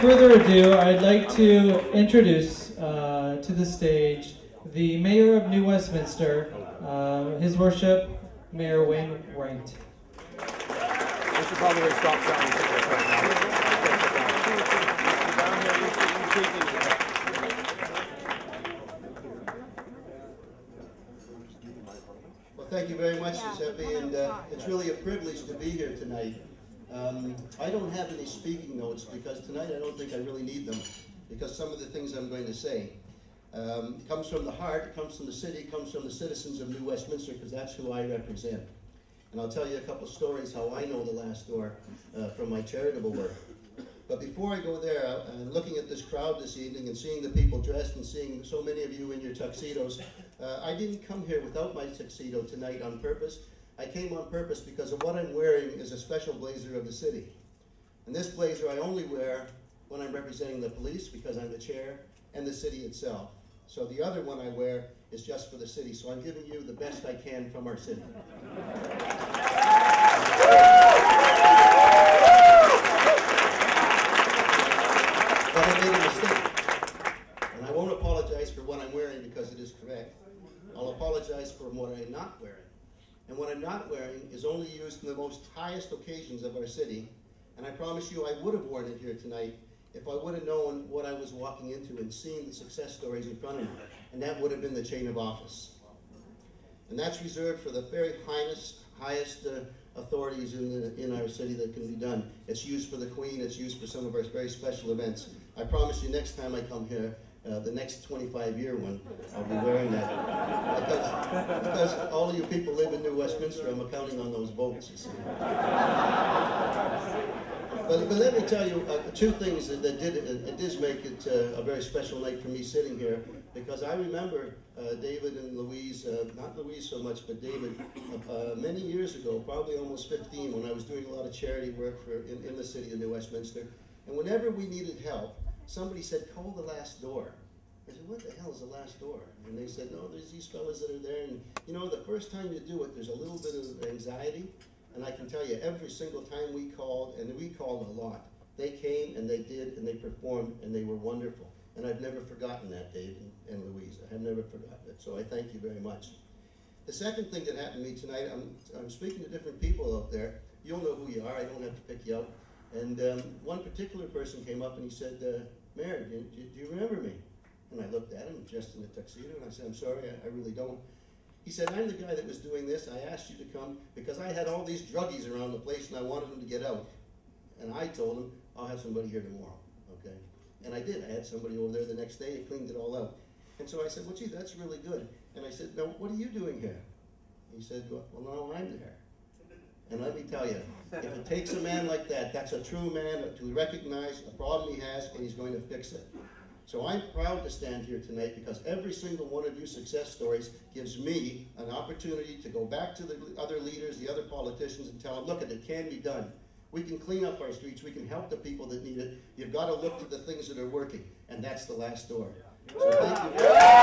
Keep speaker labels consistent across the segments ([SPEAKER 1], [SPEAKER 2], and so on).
[SPEAKER 1] Further ado, I'd like to introduce to the stage the Mayor of New Westminster, His Worship, Mayor Wayne Wright.
[SPEAKER 2] We should probably stop sounding right now.
[SPEAKER 3] Well, thank you very much, Giuseppe, and it's really a privilege to be here tonight. I don't have any speaking notes because tonight I don't think I really need them, because some of the things I'm going to say comes from the heart, comes from the city, comes from the citizens of New Westminster, because that's who I represent. And I'll tell you a couple stories how I know the last door from my charitable work. But before I go there, looking at this crowd this evening and seeing the people dressed and seeing so many of you in your tuxedos, I didn't come here without my tuxedo tonight on purpose. I came on purpose because of what I'm wearing is a special blazer of the city. And this blazer I only wear when I'm representing the police, because I'm the chair, and the city itself. So the other one I wear is just for the city. So I'm giving you the best I can from our city. But I made a mistake. And I won't apologize for what I'm wearing because it is correct. I'll apologize for what I'm not wearing. And what I'm not wearing is only used in the most highest occasions of our city. And I promise you I would have worn it here tonight if I would have known what I was walking into and seeing the success stories in front of me. And that would have been the chain of office. And that's reserved for the very highest authorities in our city that can be done. It's used for the Queen, it's used for some of our very special events. I promise you next time I come here, the next 25-year one, I'll be wearing that. Because all of you people live in New Westminster, I'm counting on those votes, you see. But let me tell you two things that did make it a very special night for me sitting here, because I remember David and Louise, not Louise so much, but David, many years ago, probably almost 15, when I was doing a lot of charity work in the city of New Westminster, and whenever we needed help, somebody said, call the last door. I said, what the hell is the last door? And they said, no, there's these fellas that are there, and you know, the first time you do it, there's a little bit of anxiety, and I can tell you, every single time we called, and we called a lot, they came and they did and they performed and they were wonderful. And I've never forgotten that, Dave and Louise. I have never forgotten it, so I thank you very much. The second thing that happened to me tonight, I'm speaking to different people out there. You'll know who you are, I don't have to pick you out. And one particular person came up and he said, Mayor, do you remember me? And I looked at him, dressed in a tuxedo, and I said, I'm sorry, I really don't. He said, I'm the guy that was doing this. I asked you to come because I had all these druggies around the place and I wanted them to get out. And I told him, I'll have somebody here tomorrow, okay? And I did. I had somebody over there the next day and cleaned it all out. And so I said, well, gee, that's really good. And I said, now, what are you doing here? He said, well, now I'm there. And let me tell you, if it takes a man like that, that's a true man to recognize the problem he has and he's going to fix it. So I'm proud to stand here tonight because every single one of you success stories gives me an opportunity to go back to the other leaders, the other politicians, and tell them, look, it can be done. We can clean up our streets. We can help the people that need it. You've got to look to the things that are working, and that's the last door. So thank you very much.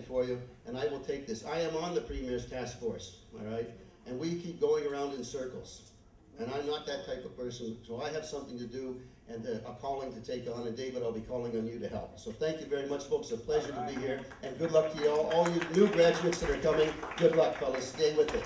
[SPEAKER 3] For you, and I will take this. I am on the Premier's task force, all right? And we keep going around in circles. And I'm not that type of person, so I have something to do and a calling to take on, and David, I'll be calling on you to help. So thank you very much, folks. It's a pleasure to be here, and good luck to you all you new graduates that are coming. Good luck, fellas. Stay with it.